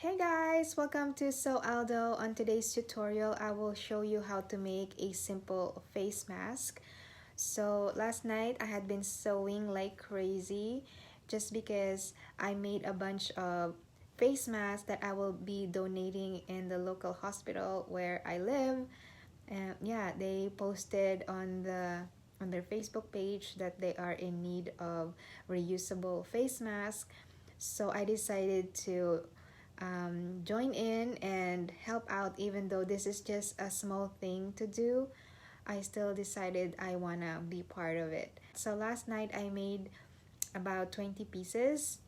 Hey guys, welcome to So Aldo. On today's tutorial, I will show you how to make a simple face mask. So last night I had been sewing like crazy just because I made a bunch of face masks that I will be donating in the local hospital where I live. And yeah, they posted on their Facebook page that they are in need of reusable face masks. So I decided to join in and help out. Even though this is just a small thing to do, I still decided I wanna be part of it. So last night I made about 20 pieces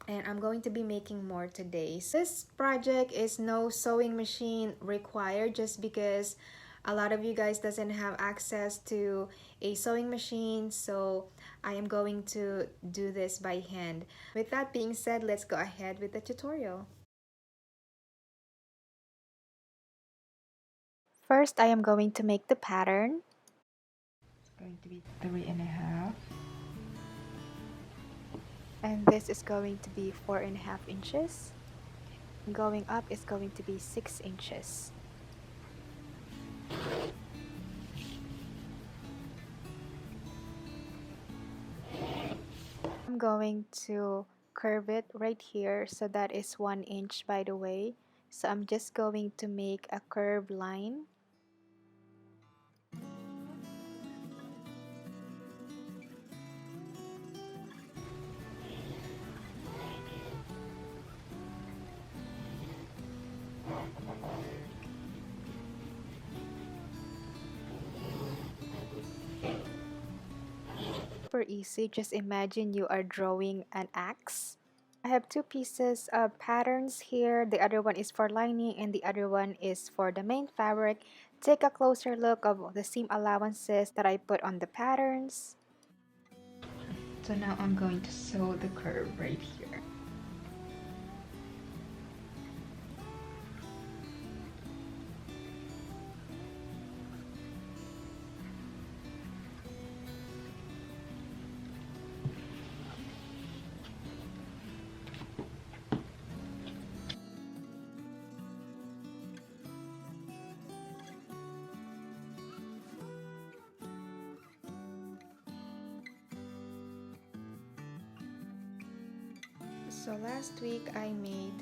and I'm going to be making more today. So this project is no sewing machine required just because a lot of you guys doesn't have access to a sewing machine, so I am going to do this by hand. With that being said, let's go ahead with the tutorial. First, I am going to make the pattern. It's going to be 3.5. And this is going to be 4.5 inches. Going up is going to be 6 inches. I'm going to curve it right here, so that is 1 inch, by the way. So I'm just going to make a curved line. Super easy. Just imagine you are drawing an axe. I have two pieces of patterns here. The other one is for lining and the other one is for the main fabric. Take a closer look of the seam allowances that I put on the patterns. So now I'm going to sew the curve right here. So last week I made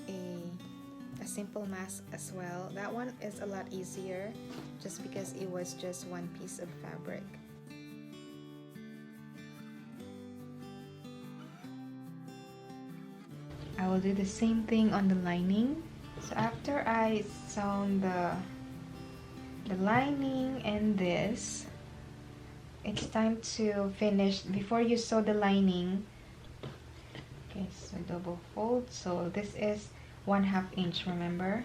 a simple mask as well. That one is a lot easier just because it was just one piece of fabric. I will do the same thing on the lining. So after I sewn the lining and this, it's time to finish. Before you sew the lining, okay, so double fold. So this is 1/2 inch, remember?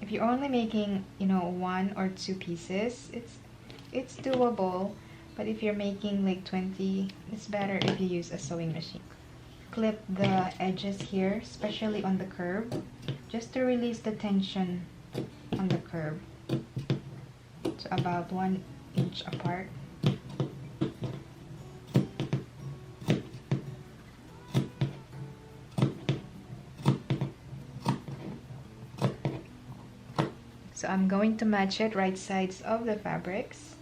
If you're only making, one or two pieces, it's doable. But if you're making like 20, it's better if you use a sewing machine. Clip the edges here, especially on the curve, just to release the tension on the curve. So about 1 inch apart. So I'm going to match it right sides of the fabrics.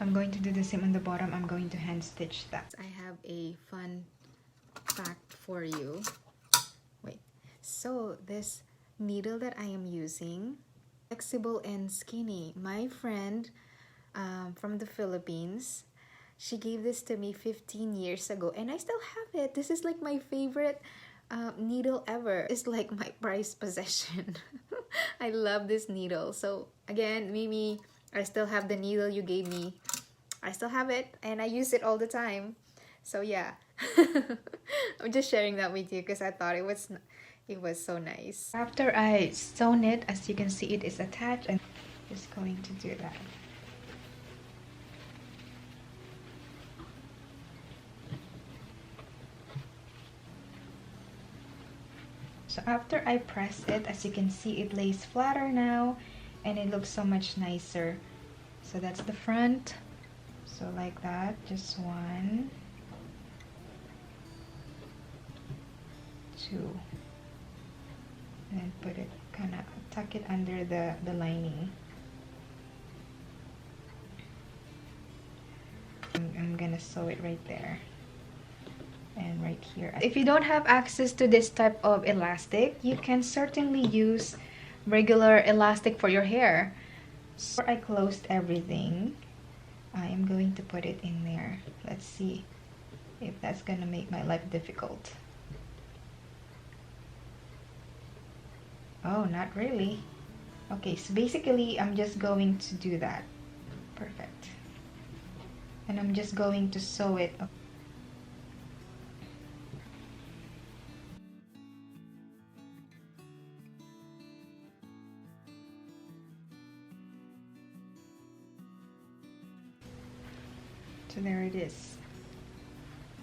I'm going to do the same on the bottom. I'm going to hand stitch that. I have a fun fact for you. Wait. So this needle that I am using, flexible and skinny. My friend from the Philippines, she gave this to me 15 years ago and I still have it. This is like my favorite needle ever. It's like my prized possession. I love this needle. So again, Mimi, I still have the needle you gave me. I still have it and I use it all the time. So yeah, I'm just sharing that with you because I thought It was so nice. After I sewn it, as you can see, it is attached, and I'm just going to do that. So after I press it, as you can see, it lays flatter now and it looks so much nicer. So that's the front. So like that, just 1, 2, and then put it, kind of tuck it under the lining. I'm gonna sew it right there and right here. If you don't have access to this type of elastic, you can certainly use regular elastic for your hair. So I closed everything. I am going to put it in there. Let's see if that's gonna make my life difficult. Oh, not really. Okay, so basically I'm just going to do that. Perfect. And I'm just going to sew it. So there it is.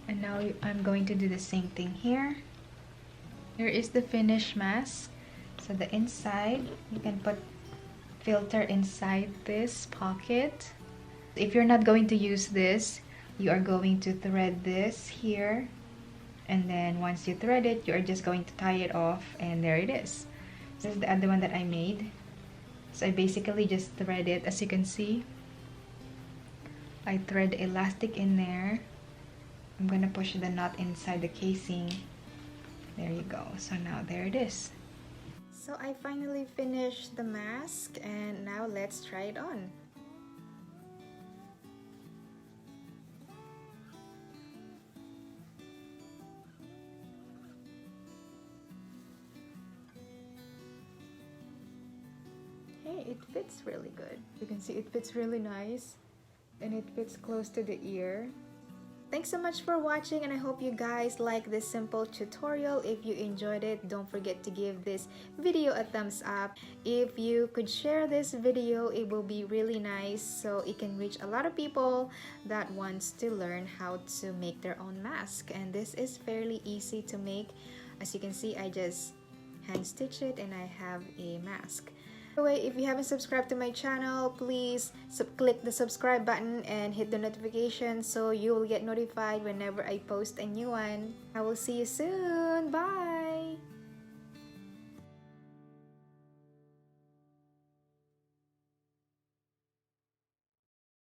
And now I'm going to do the same thing here. Here is the finished mask. So the inside, you can put filter inside this pocket. If you're not going to use this, you are going to thread this here. And then once you thread it, you are just going to tie it off, and there it is. This is the other one that I made. So I basically just thread it, as you can see. I thread elastic in there. I'm gonna push the knot inside the casing. There you go. So now there it is. So I finally finished the mask, and now let's try it on. Hey, it fits really good. You can see it fits really nice, and it fits close to the ear. Thanks so much for watching, and I hope you guys like this simple tutorial. If you enjoyed it, don't forget to give this video a thumbs up. If you could share this video, it will be really nice, so it can reach a lot of people that wants to learn how to make their own mask. And this is fairly easy to make. As you can see, I just hand stitch it and I have a mask. By the way, if you haven't subscribed to my channel, please click the subscribe button and hit the notification so you will get notified whenever I post a new one. I will see you soon. Bye!